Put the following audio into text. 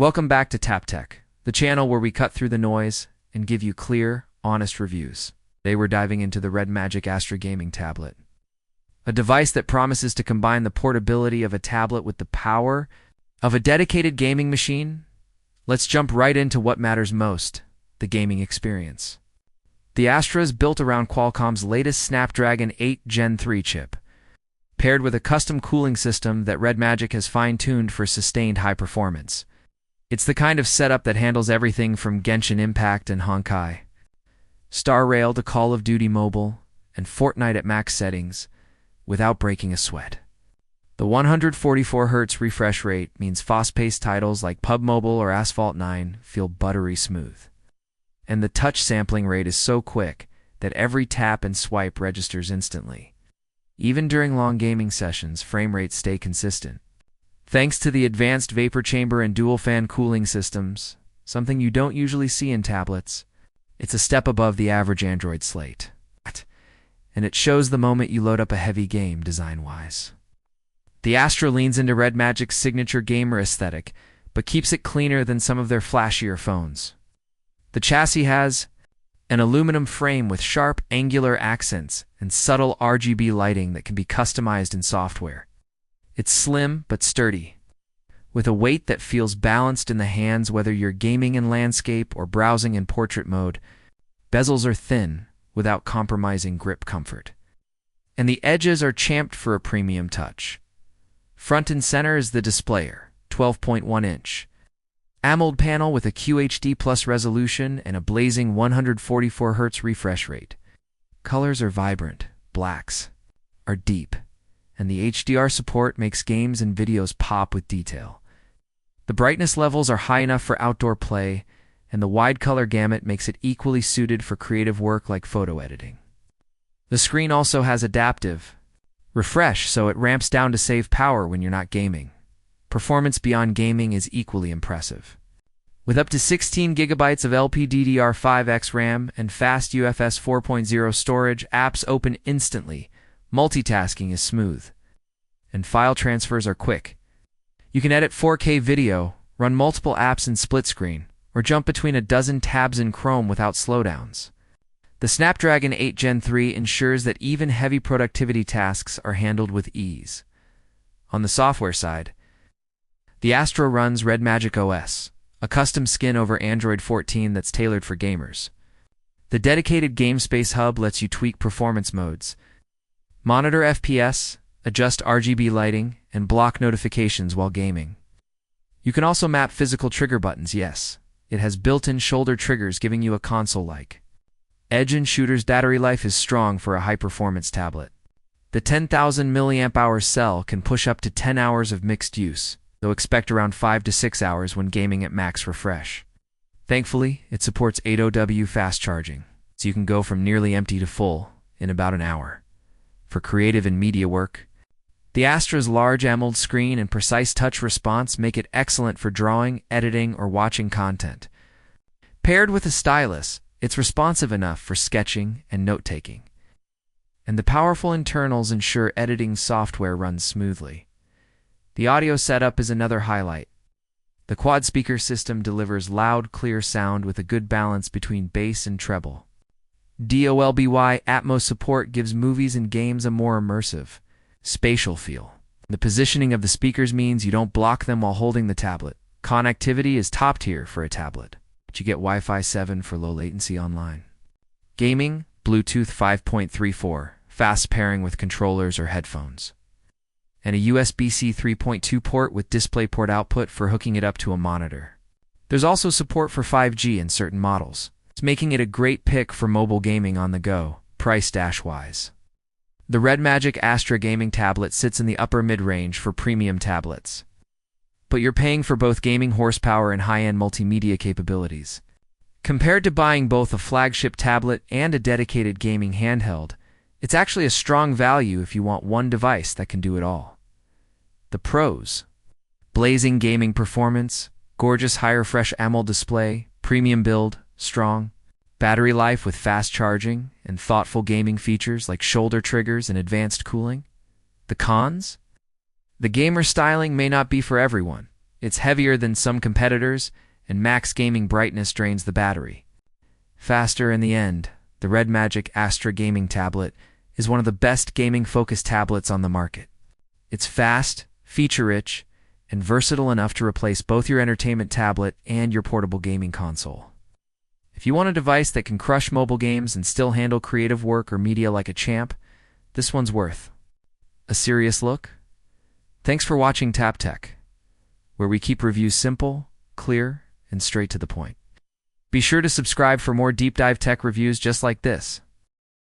Welcome back to Tap Tech, the channel where we cut through the noise and give you clear, honest reviews. Today we're diving into the REDMAGIC Astra gaming tablet, a device that promises to combine the portability of a tablet with the power of a dedicated gaming machine. Let's jump right into what matters most, the gaming experience. The Astra is built around Qualcomm's latest Snapdragon 8 Gen 3 chip, paired with a custom cooling system that REDMAGIC has fine-tuned for sustained high performance. It's the kind of setup that handles everything from Genshin Impact and Honkai, Star Rail to Call of Duty Mobile, and Fortnite at max settings without breaking a sweat. The 144Hz refresh rate means fast-paced titles like PUBG Mobile or Asphalt 9 feel buttery smooth. And the touch sampling rate is so quick that every tap and swipe registers instantly. Even during long gaming sessions, frame rates stay consistent. Thanks to the advanced vapor chamber and dual-fan cooling systems, something you don't usually see in tablets, it's a step above the average Android slate. And it shows the moment you load up a heavy game design-wise. The Astra leans into REDMAGIC's signature gamer aesthetic, but keeps it cleaner than some of their flashier phones. The chassis has an aluminum frame with sharp, angular accents and subtle RGB lighting that can be customized in software. It's slim but sturdy, with a weight that feels balanced in the hands whether you're gaming in landscape or browsing in portrait mode. Bezels are thin, without compromising grip comfort. And the edges are champed for a premium touch. Front and center is the displayer, 12.1-inch. AMOLED panel with a QHD Plus resolution and a blazing 144Hz refresh rate. Colors are vibrant, blacks are deep, and the HDR support makes games and videos pop with detail. The brightness levels are high enough for outdoor play, and the wide color gamut makes it equally suited for creative work like photo editing. The screen also has adaptive refresh, so it ramps down to save power when you're not gaming. Performance beyond gaming is equally impressive. With up to 16 GB of LPDDR5X RAM and fast UFS 4.0 storage, apps open instantly. Multitasking is smooth, and file transfers are quick. You can edit 4K video, run multiple apps in split screen, or jump between a dozen tabs in Chrome without slowdowns. The Snapdragon 8 Gen 3 ensures that even heavy productivity tasks are handled with ease. On the software side, the Astra runs REDMAGIC OS, a custom skin over Android 14 that's tailored for gamers. The dedicated GameSpace hub lets you tweak performance modes, monitor FPS, adjust RGB lighting, and block notifications while gaming. You can also map physical trigger buttons. Yes, it has built-in shoulder triggers giving you a console-like edge, and shooter's battery life is strong for a high-performance tablet. The 10,000 mAh cell can push up to 10 hours of mixed use, though expect around 5 to 6 hours when gaming at max refresh. Thankfully, it supports 800W fast charging, so you can go from nearly empty to full in about an hour. For creative and media work, the Astra's large AMOLED screen and precise touch response make it excellent for drawing, editing, or watching content. Paired with a stylus, it's responsive enough for sketching and note-taking. And the powerful internals ensure editing software runs smoothly. The audio setup is another highlight. The quad speaker system delivers loud, clear sound with a good balance between bass and treble. Dolby Atmos support gives movies and games a more immersive, spatial feel. The positioning of the speakers means you don't block them while holding the tablet. Connectivity is top tier for a tablet, but you get Wi-Fi 7 for low latency online. Gaming, Bluetooth 5.34, fast pairing with controllers or headphones. And a USB-C 3.2 port with DisplayPort output for hooking it up to a monitor. There's also support for 5G in certain models, making it a great pick for mobile gaming on the go, price-wise. The REDMAGIC Astra gaming tablet sits in the upper mid-range for premium tablets. But you're paying for both gaming horsepower and high-end multimedia capabilities. Compared to buying both a flagship tablet and a dedicated gaming handheld, it's actually a strong value if you want one device that can do it all. The pros: blazing gaming performance, gorgeous high-refresh AMOLED display, premium build, strong battery life with fast charging, and thoughtful gaming features like shoulder triggers and advanced cooling. The cons? The gamer styling may not be for everyone. It's heavier than some competitors, and max gaming brightness drains the battery. Faster in the end, the REDMAGIC Astra gaming tablet is one of the best gaming-focused tablets on the market. It's fast, feature-rich, and versatile enough to replace both your entertainment tablet and your portable gaming console. If you want a device that can crush mobile games and still handle creative work or media like a champ, this one's worth a serious look. Thanks for watching Tap Tech, where we keep reviews simple, clear, and straight to the point. Be sure to subscribe for more deep dive tech reviews just like this.